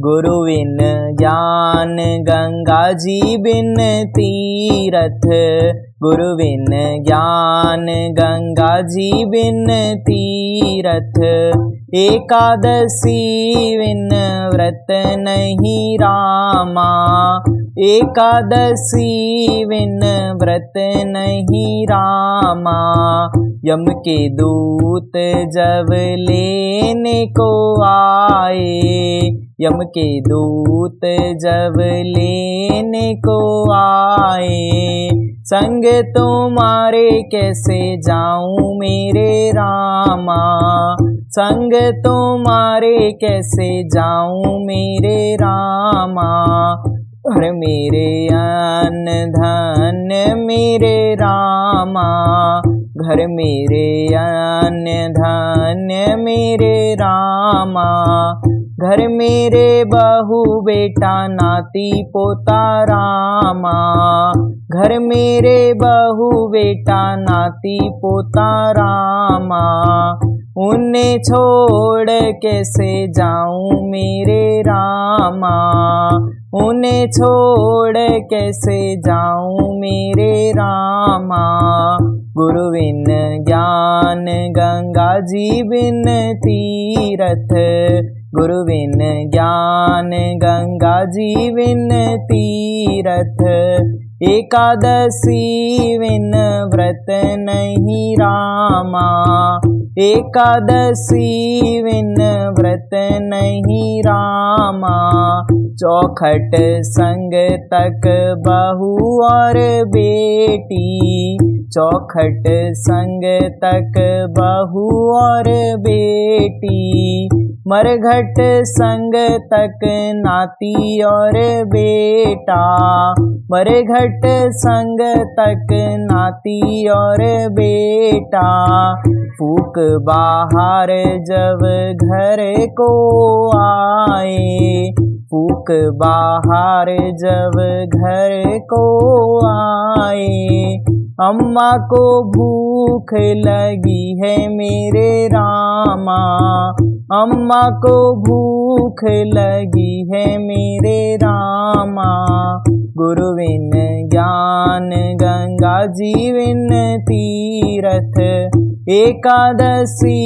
गुरु बिन ज्ञान गंगा जी बिन तीरथ, गुरु बिन ज्ञान गंगा जी बिन तीरथ। एकादशी बिन व्रत नहीं रामा, एकादशी बिन व्रत नहीं रामा। यम के दूत जब लेने को आए, यम के दूत जब लेने को आए, संग तुम्हारे कैसे जाऊं मेरे रामा, संग तुम्हारे कैसे जाऊं मेरे रामा। घर मेरे अन्न धन्य मेरे रामा, घर मेरे अन्न धन्य मेरे रामा। घर मेरे बहू बेटा नाती पोता रामा, घर मेरे बहू बेटा नाती पोता रामा। उन्हें छोड़ कैसे जाऊं मेरे रामा, उन्हें छोड़ कैसे जाऊं मेरे रामा। गुरु बिन ज्ञान गंगा जी बिन तीरथ, गुरु बिन ज्ञान गंगा जी बिन तीरथ। एकादशी बिन व्रत नहीं रामा, एकादशी बिन व्रत नहीं रामा। चौखट संग तक बहू और बेटी, चौखट संग तक बहू और बेटी। मरघट संग तक नाती और बेटा, मरघट संग तक नाती और बेटा। फूक बाहर जब घर को आए, फूक बाहर जब घर को आए। अम्मा को भूख लगी है मेरे रामा, अम्मा को भूख लगी है मेरे रामा। गुरु बिन ज्ञान गंगा जी बिन तीरथ, एकादशी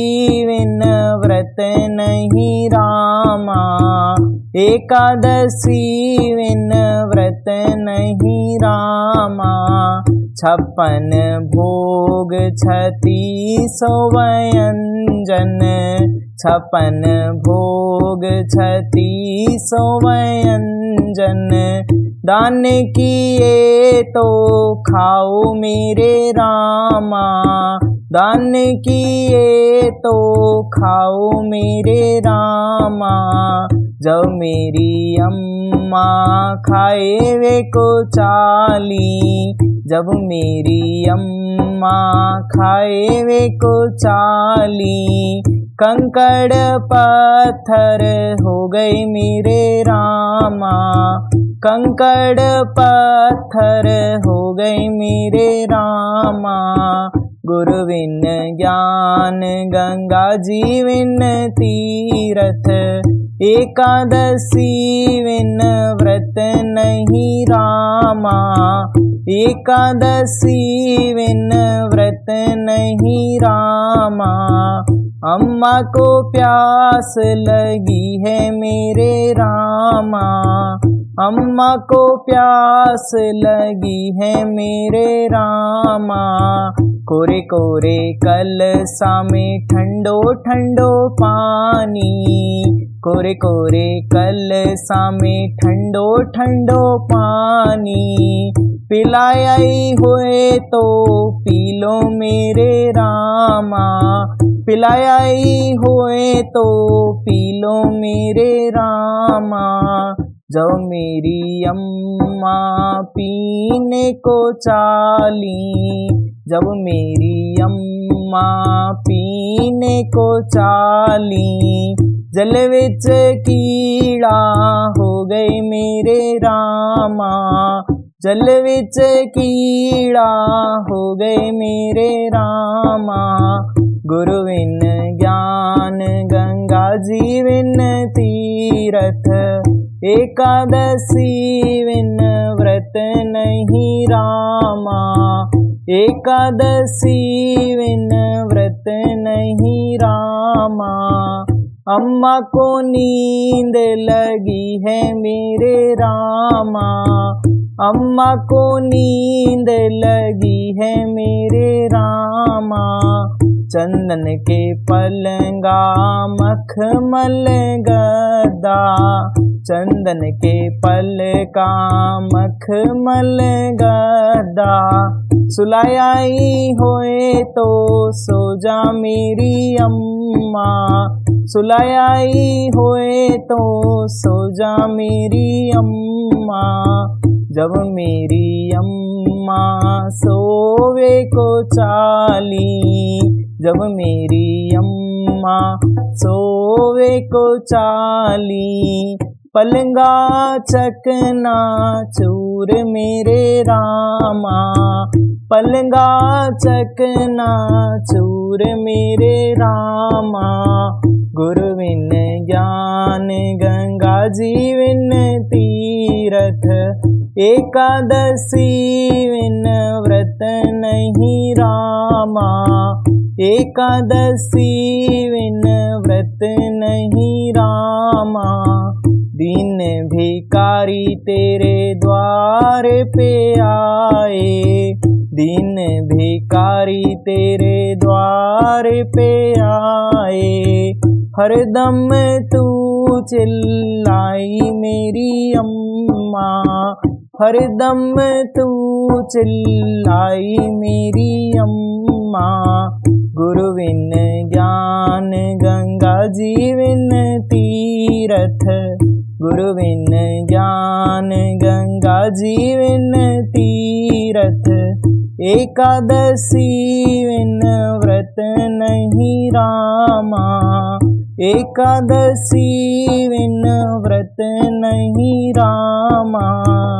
बिन व्रत नहीं रामा, एकादशी बिन व्रत नहीं रामा। 56 भोग 36 व्यंजन, 56 भोग 36 व्यंजन। दान किए तो खाओ मेरे रामा, दान किए तो खाओ मेरे रामा। जब मेरी अम्मा खाए वे को चाली, जब मेरी अम्मा खाए वे को चाली। कंकड़ पत्थर हो गए मेरे रामा, कंकड़ पत्थर हो गए मेरे रामा। गुरु बिन ज्ञान गंगा जी बिन तीरथ, एकादशी बिन व्रत नहीं रामा, एकादशी बिन व्रत नहीं रामा। अम्मा को प्यास लगी है मेरे रामा, अम्मा को प्यास लगी है मेरे रामा। कोरे कोरे कलसा में ठंडो ठंडो पानी, कोरे कोरे कलसा में ठंडो ठंडो पानी। पिलाई हुए तो पी लो मेरे रामा, पिलाई हुए तो पी लो मेरे रामा। जब मेरी अम्मा पीने को चाली, जब मेरी अम्मा पीने को चाली। जल विच कीड़ा हो गए मेरे रामा, जल विच कीड़ा हो गए मेरे रामा। गुरु बिन ज्ञान गंगा जी बिन तीरथ, एकादशी बिन व्रत नहीं रामा, एकादशी बिन व्रत नहीं रामा। अम्मा को नींद लगी है मेरे रामा, अम्मा को नींद लगी है मेरे रामा। चंदन के पलंगा मखमल गदा, चंदन के पलका मखमल गदा। सुलायाई होए तो सो जा मेरी अम्मा, सुलायाई होए तो सो जा मेरी अम्मा। जब मेरी अम्मा सोवे को चाली, जब मेरी अम्मा सोवे को चाली। पलंगा चकना चूर मेरे रामा, पलंगा चकना चूर मेरे रामा। गुरु बिन ज्ञान गंगा जी बिन तीरथ, एकादशी बिन व्रत नहीं रामा, एकादशी बिन व्रत नहीं रामा। दीन भिकारी तेरे द्वार पे आए, दीन भिकारी तेरे द्वार पे आए। हरदम तू चिल्लाई मेरी अम्मा, हरदम तू चिल्लाई मेरी अम्मा। गुरु बिन ज्ञान गंगा जी बिन तीरथ, गुरु बिन ज्ञान गंगा जी बिन तीरथ। एकादशी बिन व्रत नहीं रामा, एकादशी बिन व्रत नहीं रामा।